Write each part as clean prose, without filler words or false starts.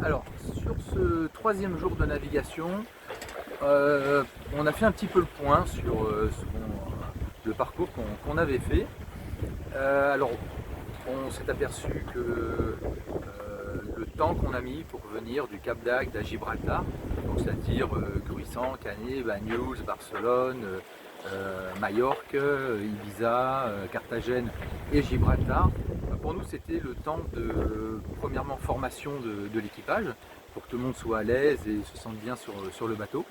Alors, sur ce troisième jour de navigation, on a fait un petit peu le point sur le parcours qu'on avait fait. Alors, on s'est aperçu que le temps qu'on a mis pour venir du Cap d'Agde à Gibraltar, donc c'est-à-dire Gruissan, Canet, Banyuls, Barcelone, Majorque, Ibiza, Carthagène et Gibraltar, pour nous c'était le temps de premièrement formation de l'équipage pour que tout le monde soit à l'aise et se sente bien sur le bateau,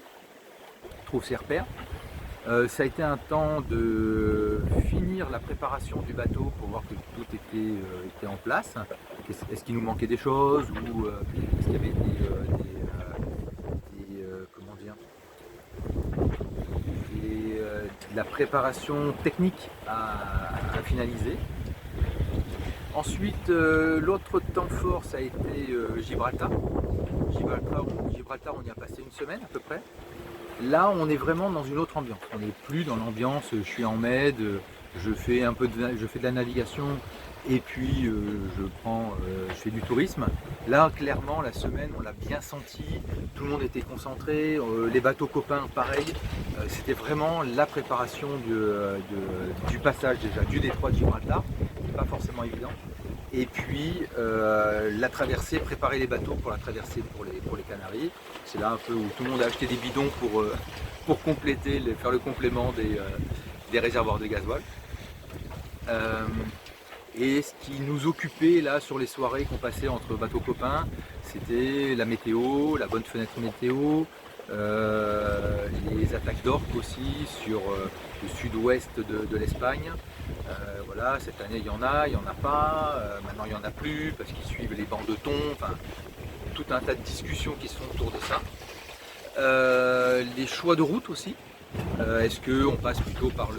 trouve ses repères. Ça a été un temps de finir la préparation du bateau pour voir que tout était en place. Est-ce qu'il nous manquait des choses ou est-ce qu'il y avait comment dire, de la préparation technique à finaliser. Ensuite, l'autre temps fort, ça a été Gibraltar. Gibraltar, on y a passé une semaine à peu près. Là, on est vraiment dans une autre ambiance. On n'est plus dans l'ambiance, je suis en med, je fais de la navigation et puis je fais du tourisme. Là, clairement, la semaine, on l'a bien senti. Tout le monde était concentré. Les bateaux copains, pareil. C'était vraiment la préparation du passage déjà du détroit de Gibraltar, qui n'est pas forcément évident. Et puis la traversée, préparer les bateaux pour la traversée pour les Canaries. C'est là un peu où tout le monde a acheté des bidons pour compléter, faire le complément des réservoirs de gasoil. Et ce qui nous occupait là sur les soirées qu'on passait entre bateaux copains, c'était la météo, la bonne fenêtre météo, les attaques d'orques aussi sur le sud-ouest de l'Espagne. Voilà, cette année il y en a pas, maintenant il n'y en a plus parce qu'ils suivent les bancs de thon, enfin tout un tas de discussions qui sont autour de ça. Les choix de route aussi, est-ce qu'on passe plutôt par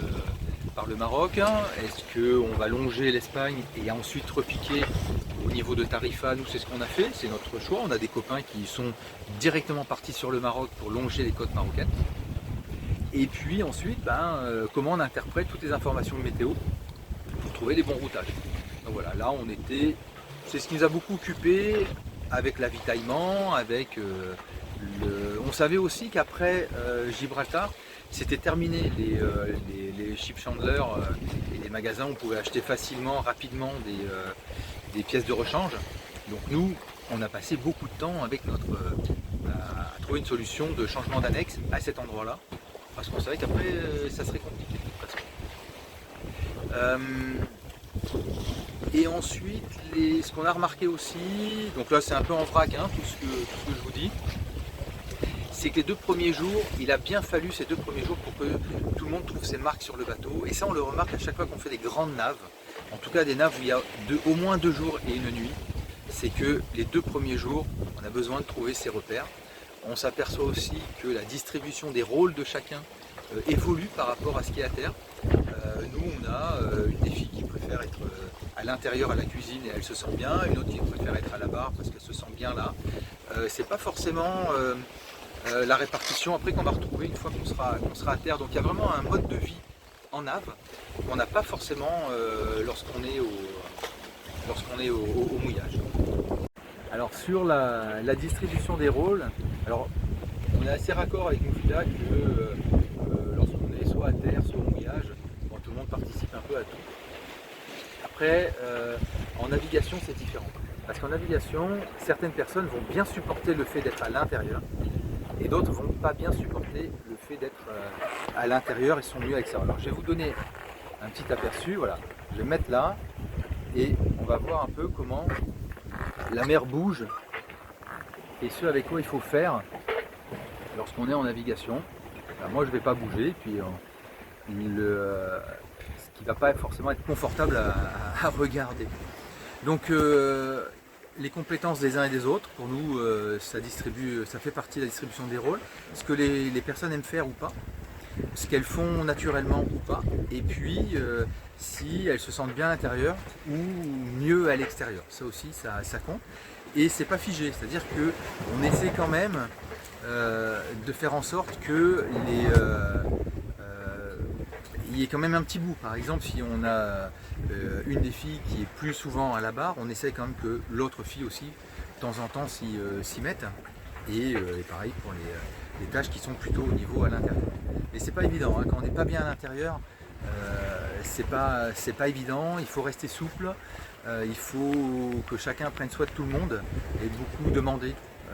le Maroc, est-ce qu'on va longer l'Espagne et ensuite repiquer au niveau de Tarifa? Nous c'est ce qu'on a fait, c'est notre choix, on a des copains qui sont directement partis sur le Maroc pour longer les côtes marocaines. Et puis ensuite, comment on interprète toutes les informations de météo pour trouver les bons routages. Donc voilà, là c'est ce qui nous a beaucoup occupé avec l'avitaillement, avec on savait aussi qu'après Gibraltar, c'était terminé les ship chandlers et les magasins où on pouvait acheter facilement, rapidement des pièces de rechange. Donc nous, on a passé beaucoup de temps avec à trouver une solution de changement d'annexe à cet endroit-là, parce qu'on savait qu'après ça serait compliqué de toute façon. Et ensuite, ce qu'on a remarqué aussi, donc là c'est un peu en vrac tout ce que je vous dis, c'est que les 2 premiers jours, il a bien fallu ces 2 premiers jours pour que tout le monde trouve ses marques sur le bateau. Et ça on le remarque à chaque fois qu'on fait des grandes naves, en tout cas des naves où il y a au moins 2 jours et une nuit, c'est que les 2 premiers jours, on a besoin de trouver ses repères. On s'aperçoit aussi que la distribution des rôles de chacun évolue par rapport à ce qui est à terre. Nous on a une des filles qui préfère être à l'intérieur à la cuisine et elle se sent bien, une autre qui préfère être à la barre parce qu'elle se sent bien là. C'est pas forcément la répartition après qu'on va retrouver une fois qu'on sera à terre. Donc il y a vraiment un mode de vie en nave qu'on n'a pas forcément lorsqu'on est au mouillage. Alors sur la distribution des rôles, alors on est assez raccord avec Moufida que lorsqu'on est soit à terre, soit au mouillage, tout le monde participe un peu à tout. Après, en navigation c'est différent. Parce qu'en navigation, certaines personnes vont bien supporter le fait d'être à l'intérieur et d'autres vont pas bien supporter le fait d'être à l'intérieur et sont mieux avec ça. Alors je vais vous donner un petit aperçu, voilà. Je vais me mettre là et on va voir un peu comment la mer bouge et ce avec quoi il faut faire lorsqu'on est en navigation. Alors moi je ne vais pas bouger, puis ce qui ne va pas forcément être confortable à regarder. Donc les compétences des uns et des autres, pour nous ça fait partie de la distribution des rôles, ce que les personnes aiment faire ou pas, ce qu'elles font naturellement ou pas, et puis si elles se sentent bien à l'intérieur ou mieux à l'extérieur. Ça aussi ça compte. Et c'est pas figé, c'est-à-dire qu'on essaie quand même de faire en sorte que il y ait quand même un petit bout. Par exemple, si on a une des filles qui est plus souvent à la barre, on essaie quand même que l'autre fille aussi temps en temps s'y mettent. Et pareil pour les tâches qui sont plutôt au niveau à l'intérieur. Et c'est pas évident, hein, quand on n'est pas bien à l'intérieur, c'est pas évident, il faut rester souple, il faut que chacun prenne soin de tout le monde et beaucoup demander,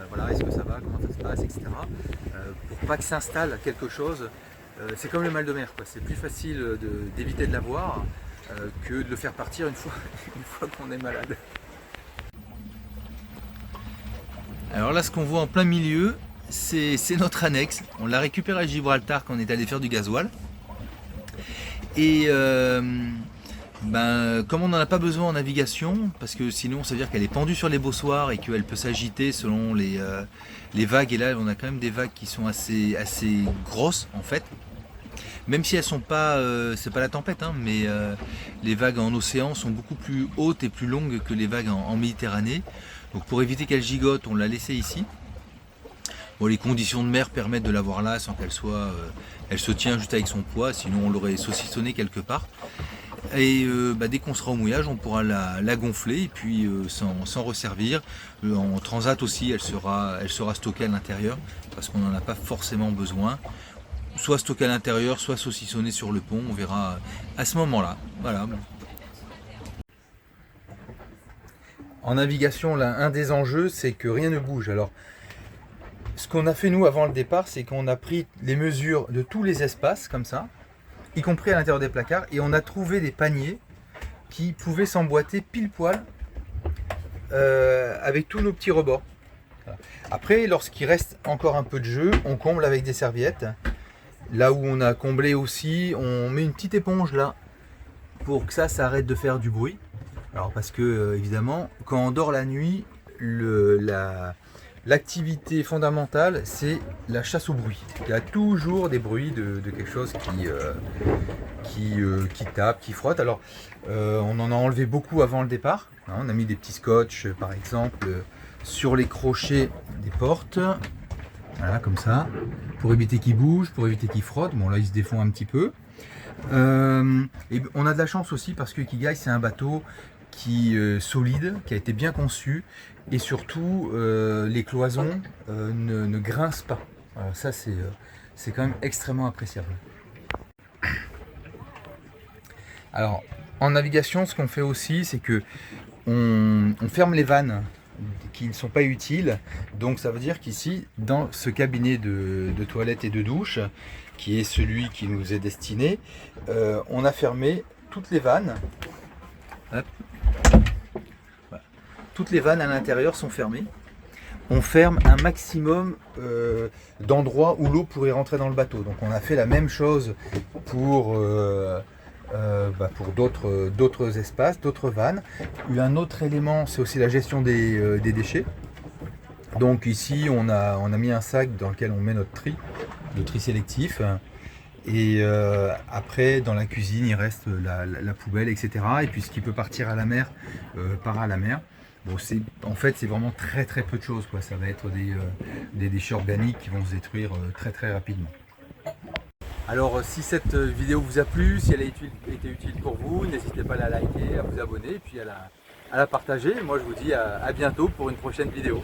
voilà, est-ce que ça va, comment ça se passe, etc. Pour pas que s'installe quelque chose, c'est comme le mal de mer, quoi. C'est plus facile d'éviter de l'avoir que de le faire partir une fois qu'on est malade. Alors là, ce qu'on voit en plein milieu, c'est notre annexe. On l'a récupéré à Gibraltar quand on est allé faire du gasoil. Et comme on n'en a pas besoin en navigation, parce que sinon ça veut dire qu'elle est pendue sur les bossoirs et qu'elle peut s'agiter selon les vagues. Et là, on a quand même des vagues qui sont assez grosses en fait. Même si elles sont pas, c'est pas la tempête, hein, mais les vagues en océan sont beaucoup plus hautes et plus longues que les vagues en Méditerranée. Donc pour éviter qu'elle gigote, on l'a laissée ici. Bon, les conditions de mer permettent de l'avoir là sans qu'elle soit, elle se tient juste avec son poids, sinon on l'aurait saucissonnée quelque part. Et dès qu'on sera au mouillage, on pourra la gonfler et puis s'en resservir. En transat aussi, elle sera stockée à l'intérieur parce qu'on n'en a pas forcément besoin. Soit stockée à l'intérieur, soit saucissonnée sur le pont, on verra à ce moment-là. Voilà. En navigation, là, un des enjeux, c'est que rien ne bouge. Alors, ce qu'on a fait nous avant le départ, c'est qu'on a pris les mesures de tous les espaces, comme ça, y compris à l'intérieur des placards, et on a trouvé des paniers qui pouvaient s'emboîter pile poil avec tous nos petits rebords. Voilà. Après, lorsqu'il reste encore un peu de jeu, on comble avec des serviettes. Là où on a comblé aussi, on met une petite éponge là, pour que ça arrête de faire du bruit. Alors parce que évidemment, quand on dort la nuit, l'activité fondamentale, c'est la chasse au bruit. Il y a toujours des bruits de quelque chose qui tape, qui frotte. Alors, on en a enlevé beaucoup avant le départ. On a mis des petits scotch, par exemple, sur les crochets des portes. Voilà, comme ça, pour éviter qu'ils bougent, pour éviter qu'ils frottent. Bon, là, ils se défont un petit peu. Et on a de la chance aussi parce que Ikigai, c'est un bateau qui est solide, qui a été bien conçu. Et surtout, les cloisons ne grincent pas. Alors ça, c'est quand même extrêmement appréciable. Alors, en navigation, ce qu'on fait aussi, c'est que on ferme les vannes qui ne sont pas utiles. Donc ça veut dire qu'ici, dans ce cabinet de toilette et de douche, qui est celui qui nous est destiné, on a fermé toutes les vannes. Hop. Voilà. Toutes les vannes à l'intérieur sont fermées. On ferme un maximum d'endroits où l'eau pourrait rentrer dans le bateau. Donc on a fait la même chose pour d'autres espaces, d'autres vannes. Un autre élément, c'est aussi la gestion des déchets. Donc ici, on a mis un sac dans lequel on met notre tri, le tri sélectif. Et après, dans la cuisine, il reste la poubelle, etc. Et puis ce qui peut partir à la mer, part à la mer. Bon, en fait, c'est vraiment très très peu de choses, quoi. Ça va être des déchets organiques qui vont se détruire très très rapidement. Alors si cette vidéo vous a plu, si elle a été utile pour vous, n'hésitez pas à la liker, à vous abonner et puis à la partager. Moi je vous dis à bientôt pour une prochaine vidéo.